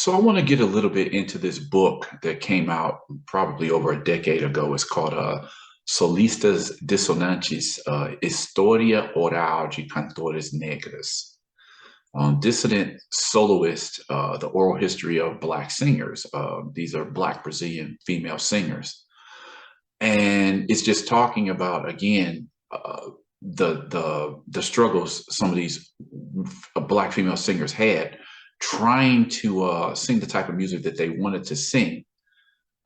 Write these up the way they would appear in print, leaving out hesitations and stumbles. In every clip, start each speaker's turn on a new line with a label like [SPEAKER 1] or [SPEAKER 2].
[SPEAKER 1] So I want to get a little bit into this book that came out probably over a decade ago. It's called Solistas Dissonantes, Historia Oral de Cantores Negras. Dissident soloist, the oral history of Black singers. These are Black Brazilian female singers. And it's just talking about, again, the struggles some of these Black female singers had trying to sing the type of music that they wanted to sing,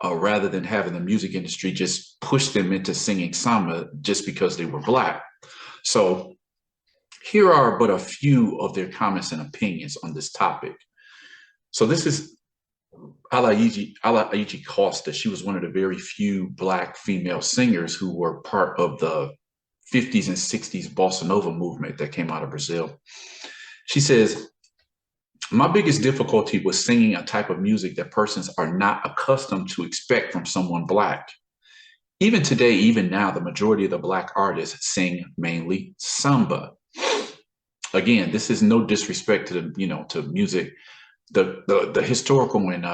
[SPEAKER 1] rather than having the music industry just push them into singing samba just because they were Black. So here are but a few of their comments and opinions on this topic. So this is Alaiji Costa. She was one of the very few Black female singers who were part of the 50s and 60s bossa nova movement that came out of Brazil. She says, "My biggest difficulty was singing a type of music that persons are not accustomed to expect from someone Black. Even today, even now, the majority of the Black artists sing mainly samba." Again, this is no disrespect to to music. The historical and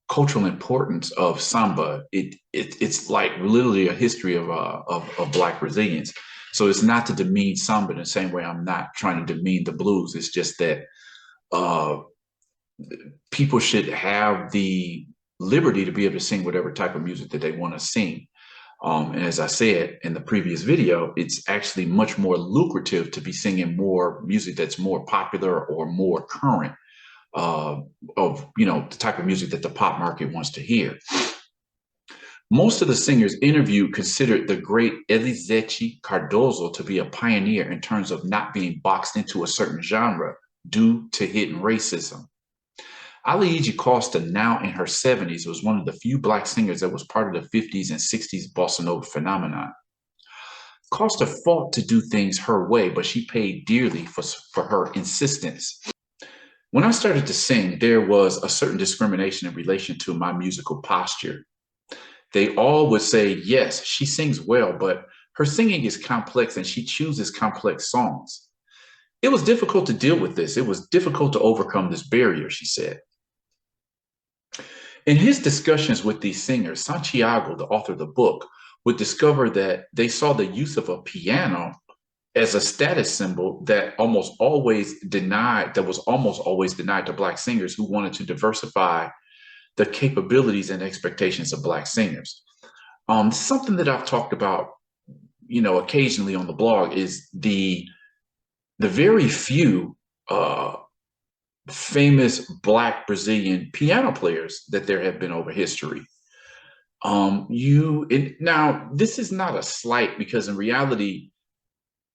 [SPEAKER 1] cultural importance of samba, it's like literally a history of Black Brazilians. So it's not to demean samba in the same way I'm not trying to demean the blues. It's just that people should have the liberty to be able to sing whatever type of music that they want to sing. And as I said in the previous video, it's actually much more lucrative to be singing more music that's more popular or more current, of the type of music that the pop market wants to hear. Most of the singers interviewed considered the great Elisete Cardoso to be a pioneer in terms of not being boxed into a certain genre due to hidden racism. Alaiji Costa, now in her 70s, was one of the few Black singers that was part of the 50s and 60s bossa nova phenomenon. Costa fought to do things her way, but she paid dearly for her insistence. "When I started to sing, there was a certain discrimination in relation to my musical posture. They all would say, yes, she sings well, but her singing is complex and she chooses complex songs. It was difficult to deal with this. It was difficult to overcome this barrier," she said. In his discussions with these singers, Santiago, the author of the book, would discover that they saw the use of a piano as a status symbol that was almost always denied to Black singers who wanted to diversify the capabilities and expectations of Black singers. Something that I've talked about, occasionally on the blog is the very few famous Black Brazilian piano players that there have been over history. Now, this is not a slight, because in reality,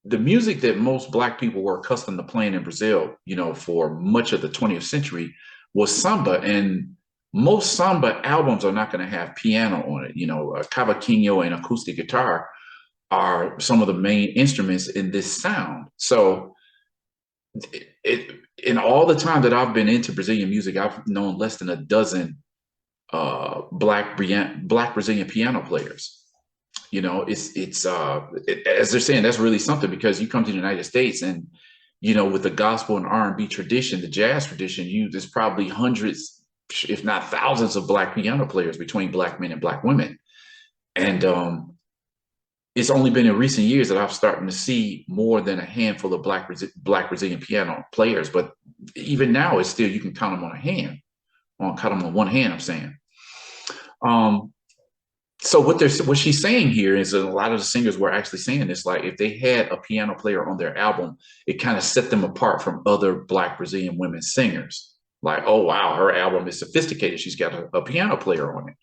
[SPEAKER 1] the music that most Black people were accustomed to playing in Brazil, for much of the 20th century was samba, and most samba albums are not going to have piano on it. Cavaquinho and acoustic guitar are some of the main instruments in this sound. So in all the time that I've been into Brazilian music, I've known less than a dozen Black Brazilian piano players. As they're saying, that's really something, because you come to the United States and, with the gospel and R&B tradition, the jazz tradition, there's probably hundreds, if not thousands, of Black piano players between Black men and Black women. And it's only been in recent years that I've started to see more than a handful of Black Brazilian piano players. But even now, it's still, you can count them on one hand, I'm saying. So what she's saying here is that a lot of the singers were actually saying this, like, if they had a piano player on their album, it kind of set them apart from other Black Brazilian women singers. Like, oh, wow, her album is sophisticated. She's got a piano player on it.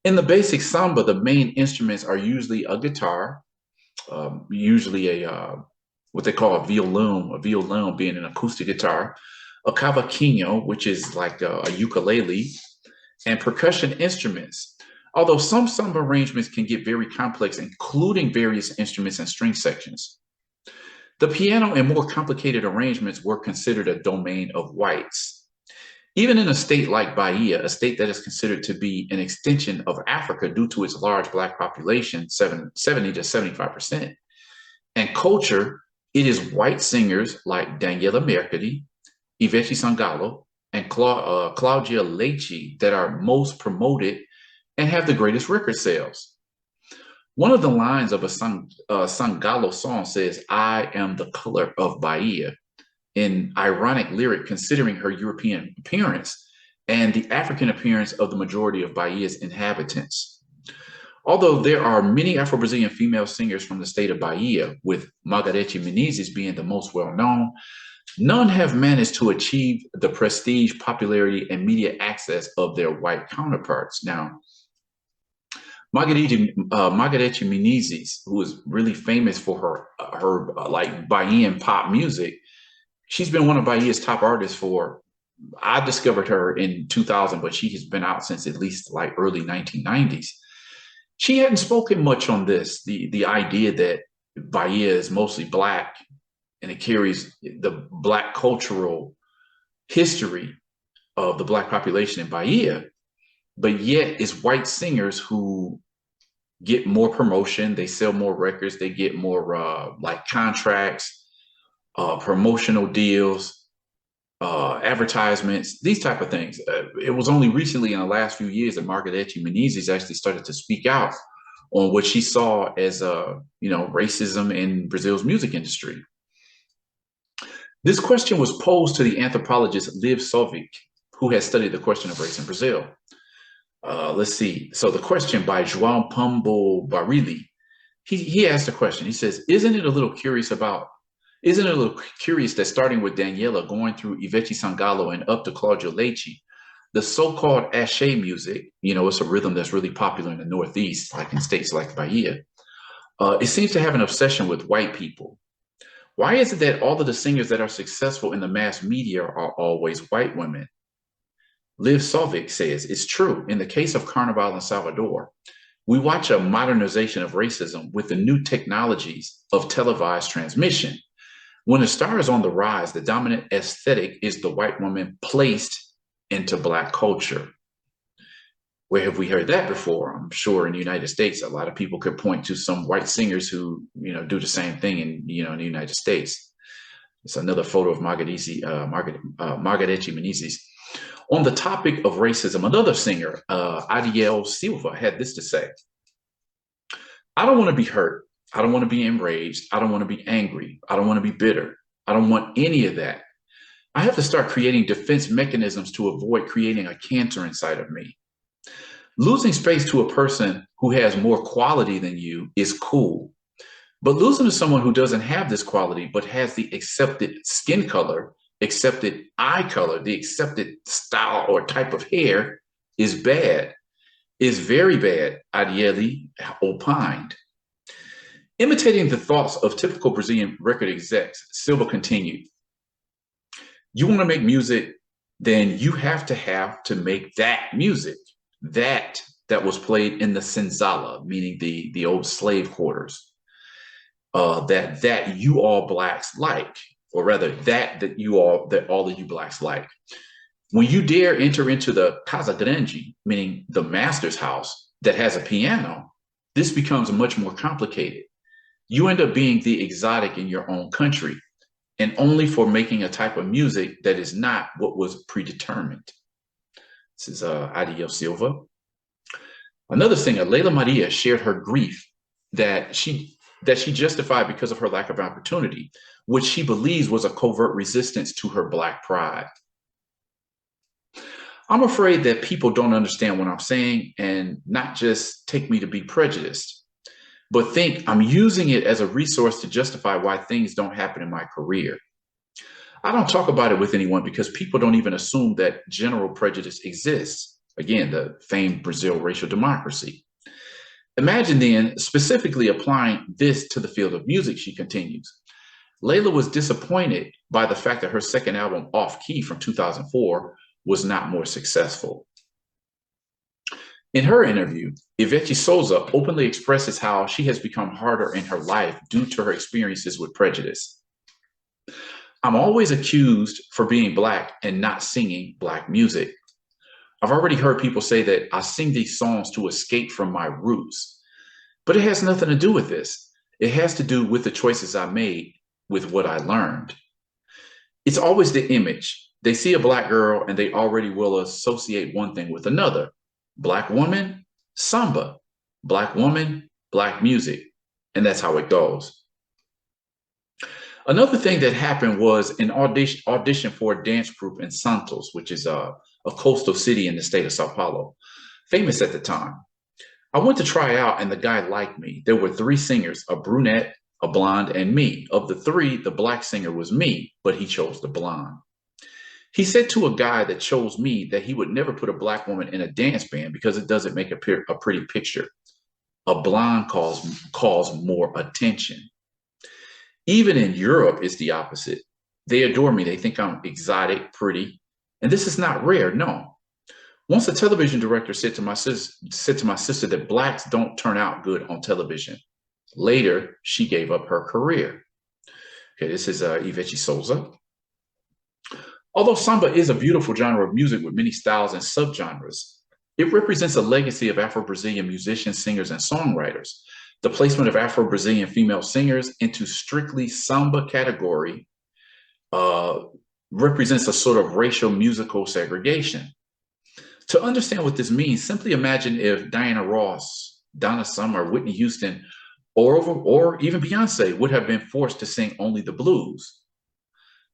[SPEAKER 1] In the basic samba, the main instruments are usually a guitar, usually what they call a violon being an acoustic guitar, a cavaquinho, which is like a ukulele, and percussion instruments. Although some samba arrangements can get very complex, including various instruments and string sections. The piano and more complicated arrangements were considered a domain of whites. Even in a state like Bahia, a state that is considered to be an extension of Africa due to its large Black population, 70 to 75%, and culture, it is white singers like Daniela Mercury, Ivete Sangalo, and and Claudia Leite that are most promoted and have the greatest record sales. One of the lines of a Sangalo song says, "I am the color of Bahia," in ironic lyric considering her European appearance and the African appearance of the majority of Bahia's inhabitants. Although there are many Afro-Brazilian female singers from the state of Bahia, with Margarete Menezes being the most well-known, none have managed to achieve the prestige, popularity, and media access of their white counterparts. Now, Margarete Menezes, who is really famous for her like Bahian pop music, she's been one of Bahia's top artists for, I discovered her in 2000, but she has been out since at least like early 1990s. She hadn't spoken much on this, the idea that Bahia is mostly Black and it carries the Black cultural history of the Black population in Bahia, but yet it's white singers who get more promotion, they sell more records, they get more like contracts, promotional deals, advertisements, these type of things. It was only recently in the last few years that Margarete Menezes actually started to speak out on what she saw as racism in Brazil's music industry. This question was posed to the anthropologist Liv Solvik, who has studied the question of race in Brazil. Let's see. So the question by João Pombo Barili, he asked a question. He says, isn't it a little curious that starting with Daniela, going through Ivete Sangalo and up to Claudia Leite, the so-called axé music, it's a rhythm that's really popular in the Northeast, like in states like Bahia, it seems to have an obsession with white people. Why is it that all of the singers that are successful in the mass media are always white women? Liv Solvik says, it's true. In the case of Carnival in Salvador, we watch a modernization of racism with the new technologies of televised transmission. When a star is on the rise, the dominant aesthetic is the white woman placed into Black culture. Where have we heard that before? I'm sure in the United States, a lot of people could point to some white singers who, do the same thing in the United States. It's another photo of Margarete Menezes. On the topic of racism, another singer, Adiel Silva, had this to say: I don't want to be hurt. I don't want to be enraged. I don't want to be angry. I don't want to be bitter. I don't want any of that. I have to start creating defense mechanisms to avoid creating a cancer inside of me. Losing space to a person who has more quality than you is cool. But losing to someone who doesn't have this quality, but has the accepted skin color, accepted eye color, the accepted style or type of hair is bad, is very bad, Adieli opined. Imitating the thoughts of typical Brazilian record execs, Silva continued, you want to make music, then you have to make that music, that was played in the senzala, meaning the old slave quarters, that you all Blacks like, or rather that all of you Blacks like. When you dare enter into the Casa Grande, meaning the master's house that has a piano, this becomes much more complicated. You end up being the exotic in your own country, and only for making a type of music that is not what was predetermined. This is Adiel Silva. Another singer, Leila Maria, shared her grief that she justified because of her lack of opportunity, which she believes was a covert resistance to her Black pride. I'm afraid that people don't understand what I'm saying and not just take me to be prejudiced, but think I'm using it as a resource to justify why things don't happen in my career. I don't talk about it with anyone because people don't even assume that general prejudice exists. Again, the famed Brazil racial democracy. Imagine then specifically applying this to the field of music, she continues. Leila was disappointed by the fact that her second album, Off Key from 2004, was not more successful. In her interview, Ivete Souza openly expresses how she has become harder in her life due to her experiences with prejudice. I'm always accused for being Black and not singing Black music. I've already heard people say that I sing these songs to escape from my roots, but it has nothing to do with this. It has to do with the choices I made, with what I learned. It's always the image. They see a black girl and they already will associate one thing with another. Black woman, samba. Black woman, black music. And that's how it goes. Another thing that happened was an audition for a dance group in Santos, which is a coastal city in the state of Sao Paulo, famous at the time. I went to try out and the guy liked me. There were three singers, a brunette, a blonde, and me. Of the three, the black singer was me, but he chose the blonde. He said to a guy that chose me that he would never put a black woman in a dance band because it doesn't make a pretty picture. A blonde calls more attention. Even in Europe, it's the opposite. They adore me. They think I'm exotic, pretty. And this is not rare, no. Once a television director said to my sister that blacks don't turn out good on television. Later, she gave up her career. Okay, this is Ivete Souza. Although samba is a beautiful genre of music with many styles and subgenres, it represents a legacy of Afro-Brazilian musicians, singers, and songwriters. The placement of Afro-Brazilian female singers into strictly samba category represents a sort of racial musical segregation. To understand what this means, simply imagine if Diana Ross, Donna Summer, Whitney Houston, or even Beyonce would have been forced to sing only the blues.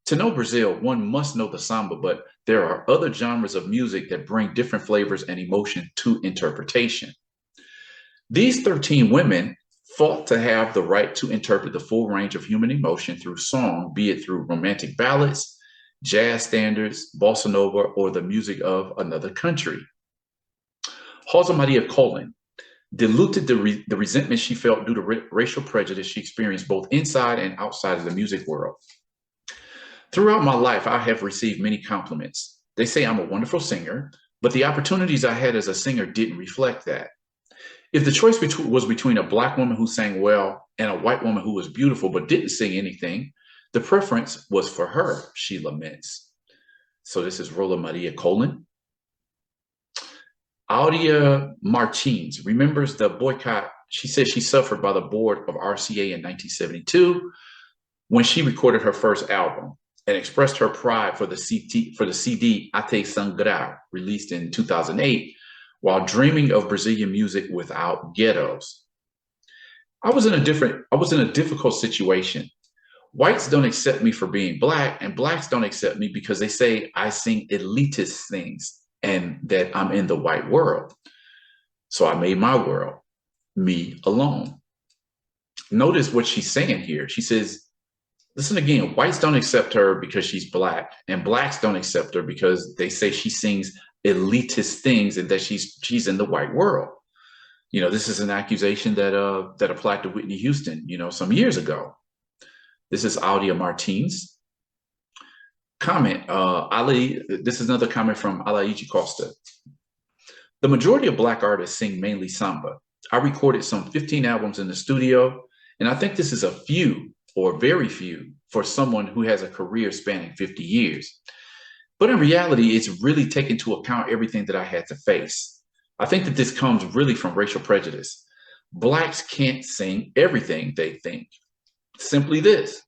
[SPEAKER 1] To know Brazil, one must know the samba, but there are other genres of music that bring different flavors and emotion to interpretation. These 13 women fought to have the right to interpret the full range of human emotion through song, be it through romantic ballads, jazz standards, bossa nova, or the music of another country. Rosa Maria Colin diluted the resentment she felt due to racial prejudice she experienced both inside and outside of the music world. Throughout my life, I have received many compliments. They say I'm a wonderful singer, but the opportunities I had as a singer didn't reflect that. If the choice was between a black woman who sang well and a white woman who was beautiful but didn't sing anything, the preference was for her, she laments. So this is Rosa Maria Colin. Audia Martins remembers the boycott. She says she suffered by the board of RCA in 1972 when she recorded her first album and expressed her pride for the CD Ate Sangrar, released in 2008, while dreaming of Brazilian music without ghettos. I was in a difficult situation. Whites don't accept me for being black, and blacks don't accept me because they say I sing elitist things and that I'm in the white world. So I made my world, me alone. Notice what she's saying here. She says, listen again, whites don't accept her because she's black, and blacks don't accept her because they say she sings elitist things and that she's in the white world. You know, this is an accusation that applied to Whitney Houston, some years ago. This is Audia Martins. Comment, Ali, this is another comment from Alaiji Costa. The majority of black artists sing mainly samba. I recorded some 15 albums in the studio, and I think this is a few or very few for someone who has a career spanning 50 years. But in reality, it's really taken into account everything that I had to face. I think that this comes really from racial prejudice. Blacks can't sing everything they think. Simply this.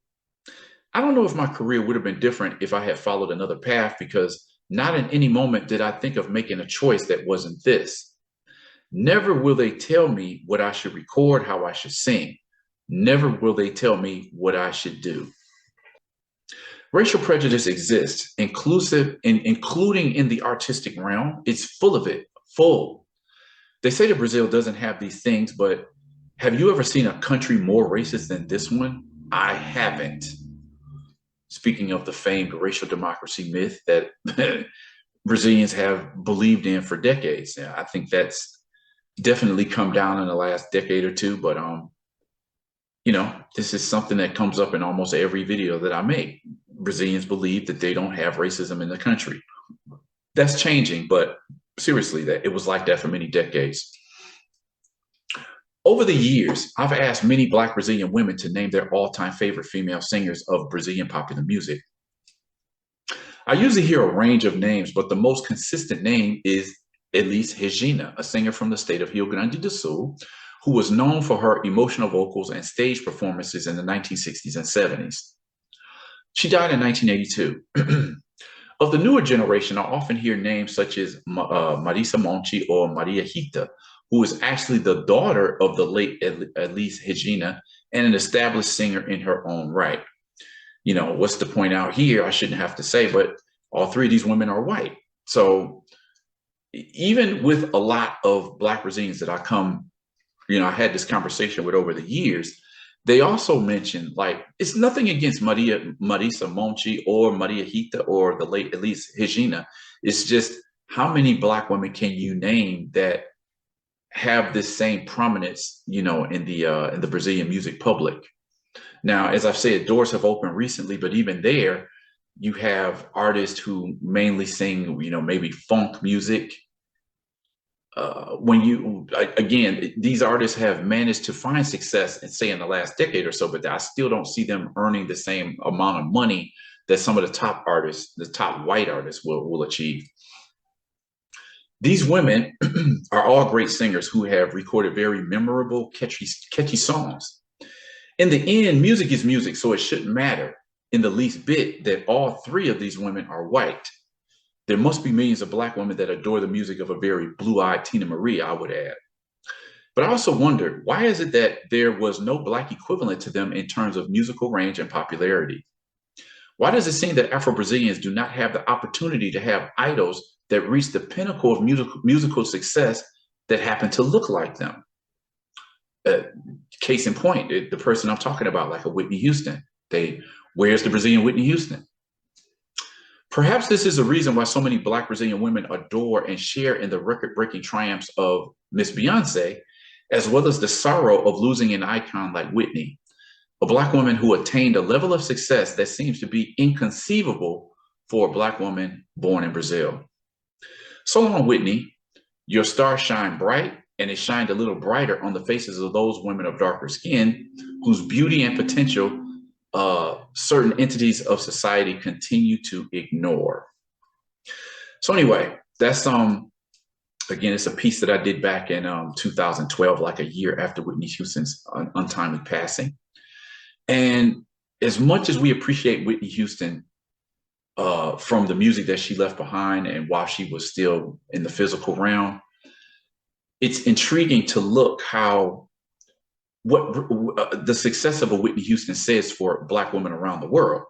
[SPEAKER 1] I don't know if my career would have been different if I had followed another path, because not in any moment did I think of making a choice that wasn't this. Never will they tell me what I should record, how I should sing. Never will they tell me what I should do. Racial prejudice exists, including in the artistic realm. It's full of it, full. They say that Brazil doesn't have these things, but have you ever seen a country more racist than this one? I haven't. Speaking of the famed racial democracy myth that Brazilians have believed in for decades. I think that's definitely come down in the last decade or two, but this is something that comes up in almost every video that I make. Brazilians believe that they don't have racism in the country. That's changing, but seriously, that it was like that for many decades. Over the years, I've asked many Black Brazilian women to name their all-time favorite female singers of Brazilian popular music. I usually hear a range of names, but the most consistent name is Elis Regina, a singer from the state of Rio Grande do Sul, who was known for her emotional vocals and stage performances in the 1960s and 70s. She died in 1982. Of the newer generation, I often hear names such as Marisa Monte or Maria Rita, who is actually the daughter of the late Elis Regina and an established singer in her own right. You know, what's the point out here? I shouldn't have to say, but all three of these women are white. So even with a lot of Black Brazilians that I had this conversation with over the years, they also mentioned, like, it's nothing against Marisa Monte or Maria Rita or the late Elis Regina. It's just how many Black women can you name that have this same prominence, in the Brazilian music public? Now, as I've said, doors have opened recently, but even there, you have artists who mainly sing, maybe funk music. Again, these artists have managed to find success, and say in the last decade or so, but I still don't see them earning the same amount of money that some of the top artists, the top white artists, will achieve. These women are all great singers who have recorded very memorable, catchy songs. In the end, music is music, so it shouldn't matter in the least bit that all three of these women are white. There must be millions of Black women that adore the music of a very blue-eyed Tina Marie, I would add. But I also wondered, why is it that there was no Black equivalent to them in terms of musical range and popularity? Why does it seem that Afro-Brazilians do not have the opportunity to have idols that reach the pinnacle of musical success that happen to look like them? Case in point, the person I'm talking about, like a Whitney Houston. Where's the Brazilian Whitney Houston? Perhaps this is a reason why so many Black Brazilian women adore and share in the record-breaking triumphs of Miss Beyonce, as well as the sorrow of losing an icon like Whitney, a Black woman who attained a level of success that seems to be inconceivable for a Black woman born in Brazil. So long, Whitney. Your star shined bright, and it shined a little brighter on the faces of those women of darker skin whose beauty and potential certain entities of society continue to ignore. So anyway, that's again, it's a piece that I did back in 2012, like a year after Whitney Houston's untimely passing. And as much as we appreciate Whitney Houston from the music that she left behind and while she was still in the physical realm, it's intriguing to look what the success of a Whitney Houston says for Black women around the world.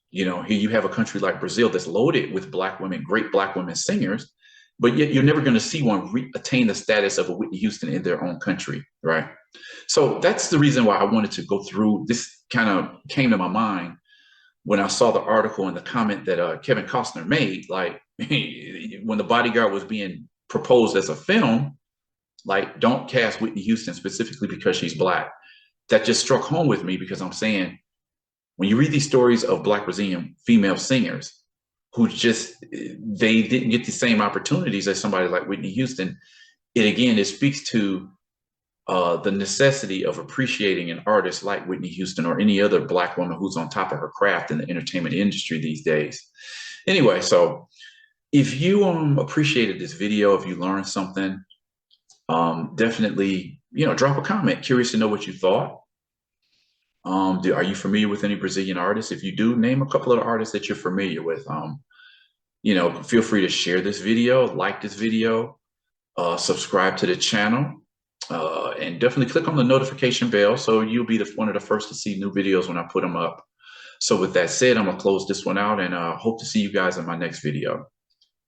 [SPEAKER 1] Here you have a country like Brazil that's loaded with Black women, great Black women singers, but yet you're never going to see one attain the status of a Whitney Houston in their own country, right? So that's the reason why I wanted to go through this. Kind of came to my mind when I saw the article and the comment that Kevin Costner made, like when The Bodyguard was being proposed as a film, like, don't cast Whitney Houston specifically because she's Black. That just struck home with me, because I'm saying, when you read these stories of Black Brazilian female singers who they didn't get the same opportunities as somebody like Whitney Houston, it speaks to the necessity of appreciating an artist like Whitney Houston or any other Black woman who's on top of her craft in the entertainment industry these days. Anyway, so if you appreciated this video, if you learned something, definitely, drop a comment. Curious to know what you thought. Are you familiar with any Brazilian artists? If you do, name a couple of the artists that you're familiar with. Feel free to share this video, like this video, subscribe to the channel, and definitely click on the notification bell so you'll be one of the first to see new videos when I put them up. So with that said, I'm gonna close this one out, and hope to see you guys in my next video.